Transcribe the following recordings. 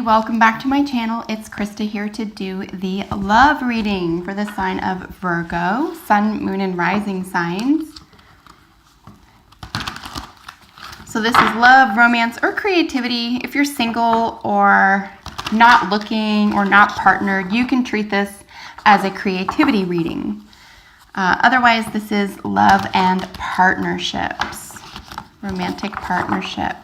Welcome back to my channel. It's Krista here to do the love reading for the sign of Virgo, sun, moon, and rising signs. So this is love, romance, or creativity. If you're single or not looking or not partnered, you can treat this as a creativity reading. Otherwise, this is love and partnerships, romantic partnerships.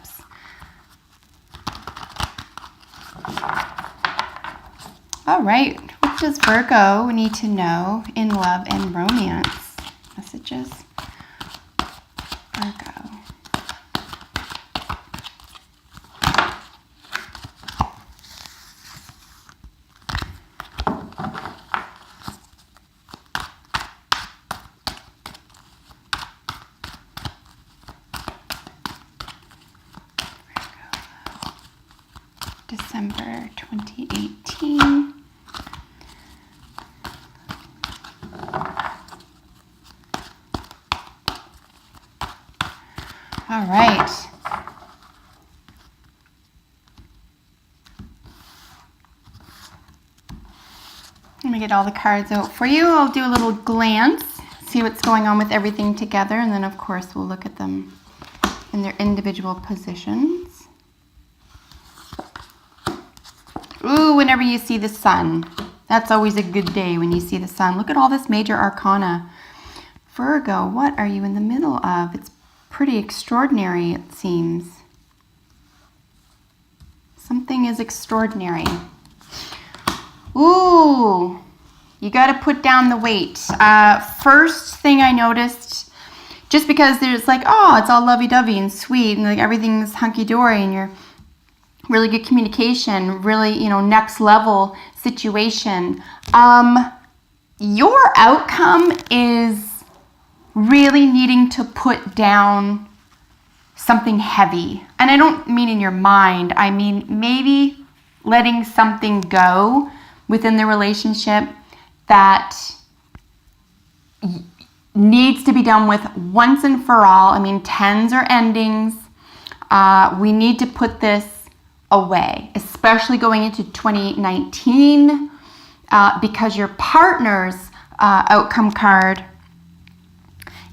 All right, what does Virgo need to know in love and romance? Messages, Virgo. December 2018. All right. Let me get all the cards out for you. I'll do a little glance, see what's going on with everything together, and then of course we'll look at them in their individual positions. Ooh, whenever you see the sun, that's always a good day when you see the sun. Look at all this major arcana. Virgo, what are you in the middle of? It's pretty extraordinary, it seems. Something is extraordinary. Ooh, you got to put down the weight. First thing I noticed, just because there's like, oh, it's all lovey-dovey and sweet and like everything's hunky-dory and you're really good communication, really, next level situation. Your outcome is really needing to put down something heavy. And I don't mean in your mind, I mean maybe letting something go within the relationship that needs to be done with once and for all. I mean, tens are endings. We need to put this away, especially going into 2019, because your partner's outcome card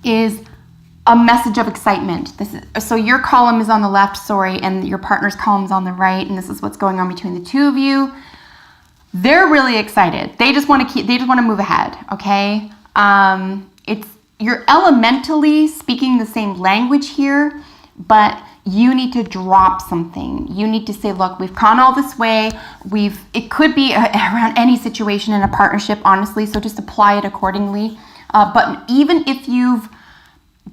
is a message of excitement. So your column is on the left, and your partner's column is on the right, and this is what's going on between the two of you. They're really excited. They just want to move ahead, okay? You're elementally speaking the same language here, but you need to drop something. You need to say, look, we've gone all this way. It could be around any situation in a partnership, honestly, so just apply it accordingly. But even if you've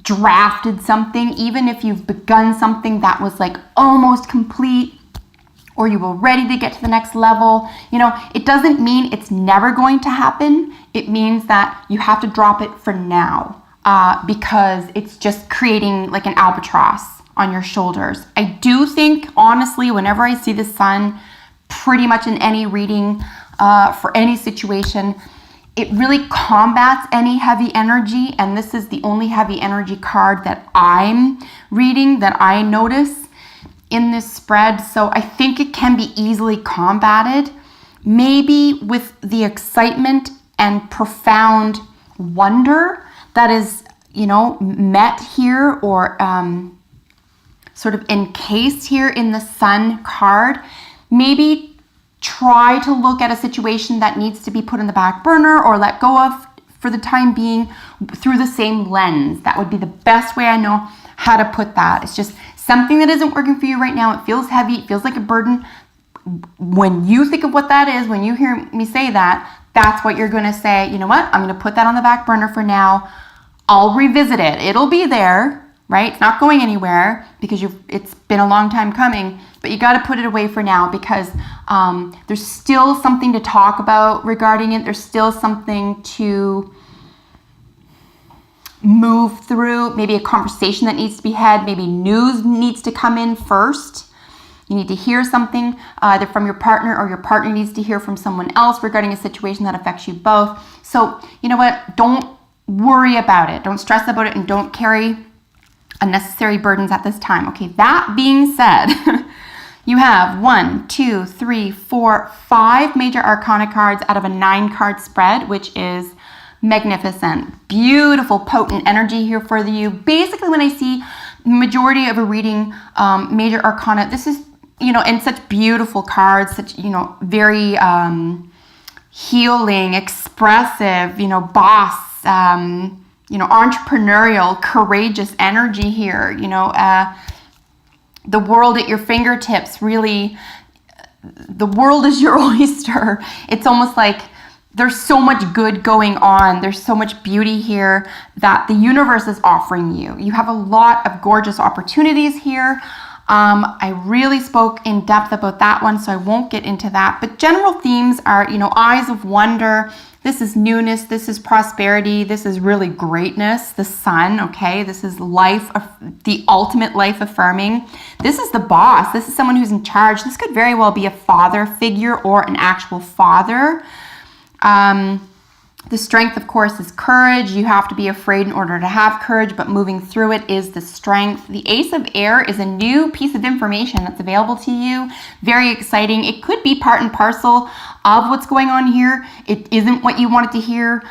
drafted something, even if you've begun something that was like almost complete, or you were ready to get to the next level, it doesn't mean it's never going to happen. It means that you have to drop it for now, because it's just creating like an albatross on your shoulders. I do think, honestly, whenever I see the sun, pretty much in any reading, for any situation, it really combats any heavy energy, and this is the only heavy energy card that I'm reading, that I notice in this spread. So I think it can be easily combated, maybe with the excitement and profound wonder that is, met here, or sort of encased here in the sun card. Maybe try to look at a situation that needs to be put in the back burner or let go of for the time being through the same lens. That would be the best way I know how to put that. It's just something that isn't working for you right now. It feels heavy. It feels like a burden. When you think of what that is, when you hear me say that, that's what you're going to say. You know what? I'm going to put that on the back burner for now. I'll revisit it. It'll be there. Right? It's not going anywhere because it's been a long time coming, but you got to put it away for now because there's still something to talk about regarding it. There's still something to move through, maybe a conversation that needs to be had, maybe news needs to come in first. You need to hear something either from your partner, or your partner needs to hear from someone else regarding a situation that affects you both. So, you know what? Don't worry about it. Don't stress about it, and don't carry unnecessary burdens at this time. Okay, that being said, You have 1, 2, 3, 4, 5 major arcana cards out of a 9-card spread, which is magnificent. Beautiful, potent energy here for you. Basically, when I see majority of a reading, major arcana, this is, and such beautiful cards, such, very healing, expressive, boss, entrepreneurial, courageous energy here, the world at your fingertips, really, the world is your oyster. It's almost like there's so much good going on. There's so much beauty here that the universe is offering you. You have a lot of gorgeous opportunities here. I really spoke in depth about that one, so I won't get into that. But general themes are, eyes of wonder. This is newness. This is prosperity. This is really greatness. The sun, okay? This is life, the ultimate life affirming. This is the boss. This is someone who's in charge. This could very well be a father figure or an actual father. The strength, of course, is courage. You have to be afraid in order to have courage, but moving through it is the strength. The Ace of Air is a new piece of information that's available to you. Very exciting. It could be part and parcel of what's going on here. It isn't what you wanted to hear.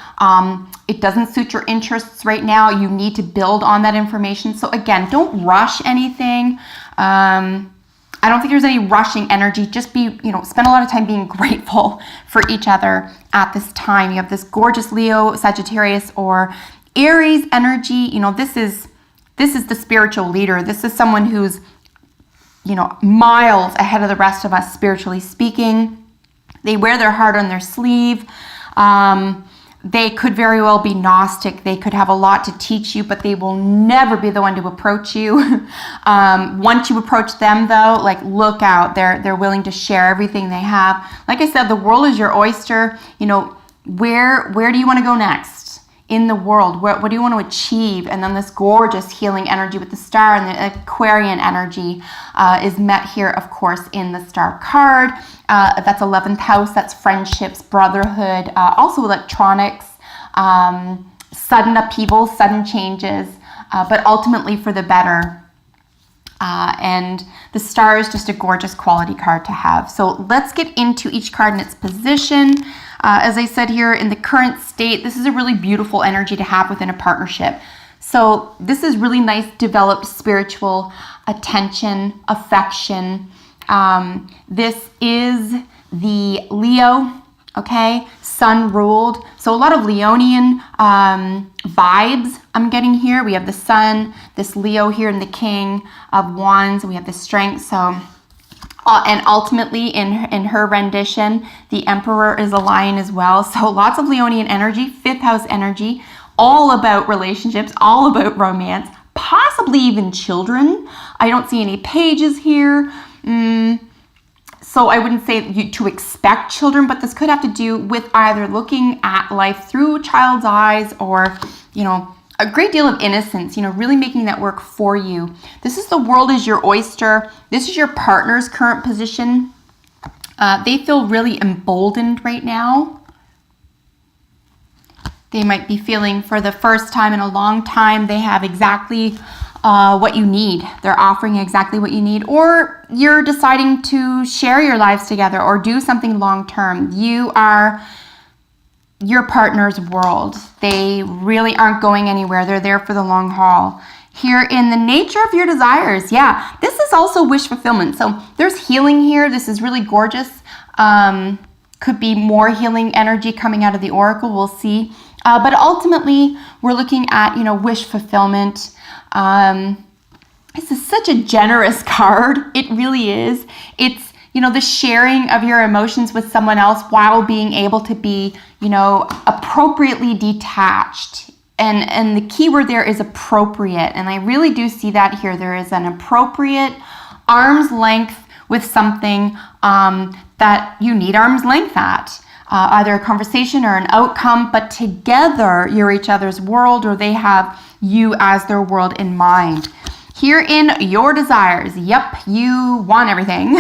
It doesn't suit your interests right now. You need to build on that information. So again, don't rush anything. I don't think there's any rushing energy. Just be, spend a lot of time being grateful for each other at this time. You have this gorgeous Leo, Sagittarius, or Aries energy. This is the spiritual leader. This is someone who's, miles ahead of the rest of us, spiritually speaking. They wear their heart on their sleeve. They could very well be Gnostic. They could have a lot to teach you, but they will never be the one to approach you. Once you approach them, though, look out. They're willing to share everything they have. Like I said, the world is your oyster. Where do you want to go next in the world? What do you want to achieve? And then this gorgeous healing energy with the star and the Aquarian energy is met here, of course, in the star card. That's 11th house. That's friendships, brotherhood, also electronics, sudden upheaval, sudden changes, but ultimately for the better. And the star is just a gorgeous quality card to have. So let's get into each card in its position. As I said here, in the current state, this is a really beautiful energy to have within a partnership. So this is really nice, developed spiritual attention, affection. This is the Leo, okay, sun ruled. So a lot of Leonian vibes I'm getting here. We have the sun, this Leo here, and the King of Wands. We have the strength. So, and ultimately in her rendition, the Emperor is a lion as well. So lots of Leonian energy, 5th house energy, all about relationships, all about romance, possibly even children. I don't see any pages here. So I wouldn't say to expect children, but this could have to do with either looking at life through a child's eyes or, a great deal of innocence, really making that work for you. This is the world is your oyster. This is your partner's current position. They feel really emboldened right now. They might be feeling for the first time in a long time they have exactly what you need. They're offering exactly what you need, or you're deciding to share your lives together or do something long term. You are your partner's world. They really aren't going anywhere. They're there for the long haul. Here in the nature of your desires, this is also wish fulfillment. So there's healing here. This is really gorgeous. Could be more healing energy coming out of the oracle. We'll see. But ultimately, we're looking at, wish fulfillment. This is such a generous card. It really is. It's, the sharing of your emotions with someone else while being able to be, appropriately detached. And the key word there is appropriate. And I really do see that here. There is an appropriate arm's length with something that you need arm's length at. Either a conversation or an outcome, but together you're each other's world, or they have you as their world in mind. Here in your desires, you want everything.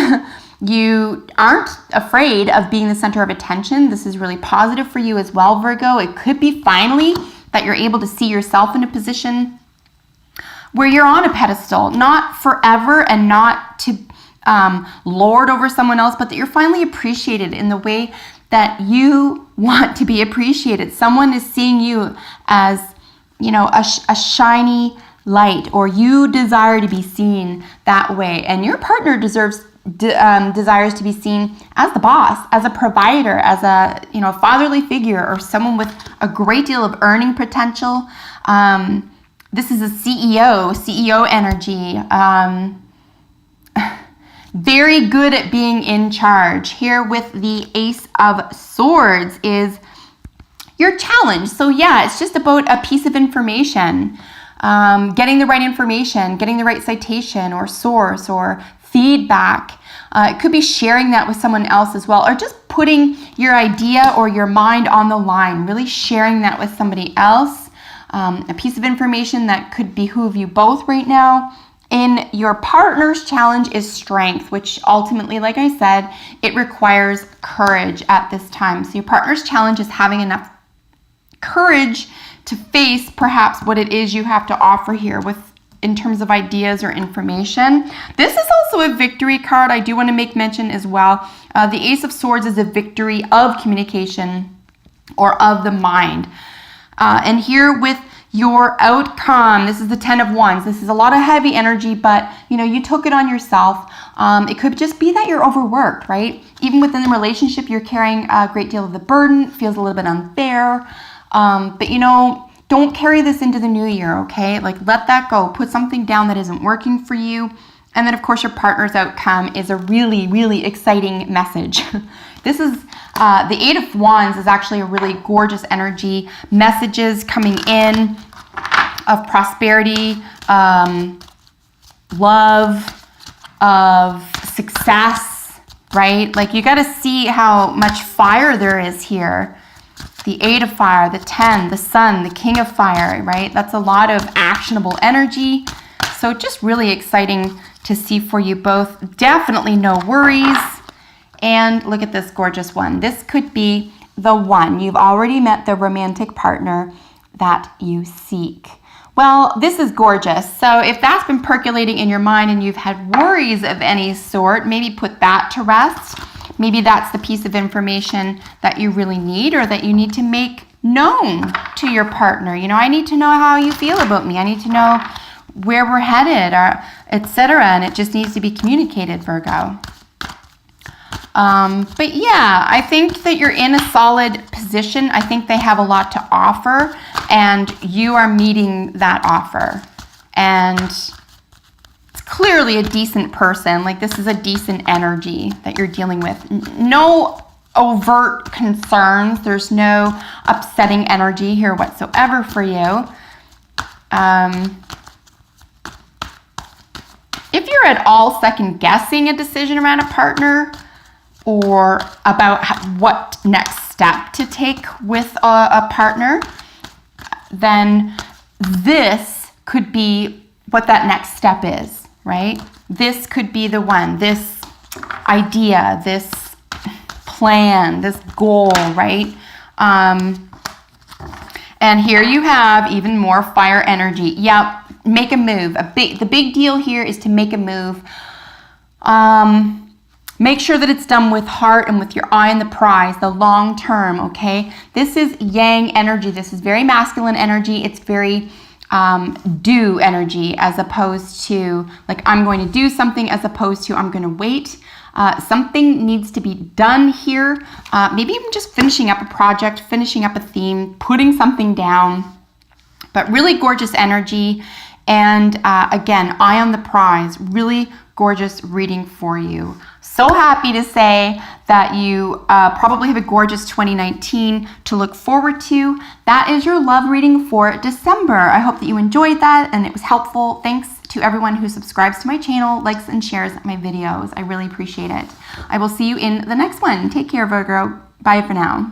You aren't afraid of being the center of attention. This is really positive for you as well, Virgo. It could be finally that you're able to see yourself in a position where you're on a pedestal, not forever and not to lord over someone else, but that you're finally appreciated in the way that you want to be appreciated. Someone is seeing you as, a shiny light, or you desire to be seen that way. And your partner desires to be seen as the boss, as a provider, as a, fatherly figure, or someone with a great deal of earning potential. This is a CEO energy. Very good at being in charge. Here with the Ace of Swords is your challenge. So yeah, it's just about a piece of information, getting the right information, getting the right citation or source or feedback. It could be sharing that with someone else as well, or just putting your idea or your mind on the line, really sharing that with somebody else. A piece of information that could behoove you both right now. In your partner's challenge is strength, which ultimately, like I said, it requires courage at this time. So your partner's challenge is having enough courage to face perhaps what it is you have to offer here in terms of ideas or information. This is also a victory card. I do want to make mention as well. The Ace of Swords is a victory of communication or of the mind. And here with your outcome, this is the 10 of Wands. This is a lot of heavy energy, but you took it on yourself. It could just be that you're overworked, right? Even within the relationship, you're carrying a great deal of the burden. It feels a little bit unfair. But don't carry this into the new year, okay? Like, let that go. Put something down that isn't working for you. And then, of course, your partner's outcome is a really, really exciting message. This is the 8 of Wands is actually a really gorgeous energy. Messages coming in of prosperity, love, of success, right? Like, you got to see how much fire there is here. The 8 of Fire, the 10, the Sun, the King of Fire, right? That's a lot of actionable energy. So just really exciting to see for you both. Definitely no worries. And look at this gorgeous one. This could be the one. You've already met the romantic partner that you seek. Well, this is gorgeous. So if that's been percolating in your mind and you've had worries of any sort, maybe put that to rest. Maybe that's the piece of information that you really need, or that you need to make known to your partner. I need to know how you feel about me. I need to know where we're headed, or etc. And it just needs to be communicated, Virgo. But yeah, I think that you're in a solid position. I think they have a lot to offer, and you are meeting that offer. And it's clearly a decent person. Like, this is a decent energy that you're dealing with. No overt concerns. There's no upsetting energy here whatsoever for you. If you're at all second guessing a decision around a partner, or about what next step to take with a partner, then this could be what that next step is, right? This could be the one, this idea, this plan, this goal, right? And here you have even more fire energy. Yep, make a move. The big deal here is to make a move. Make sure that it's done with heart and with your eye on the prize, the long term, okay? This is yang energy. This is very masculine energy. It's very do energy, as opposed to like I'm going to do something, as opposed to I'm going to wait. Something needs to be done here. Maybe even just finishing up a project, finishing up a theme, putting something down. But really gorgeous energy. And again, eye on the prize. Really gorgeous reading for you. So happy to say that you probably have a gorgeous 2019 to look forward to. That is your love reading for December. I hope that you enjoyed that and it was helpful. Thanks to everyone who subscribes to my channel, likes and shares my videos. I really appreciate it. I will see you in the next one. Take care, Virgo. Bye for now.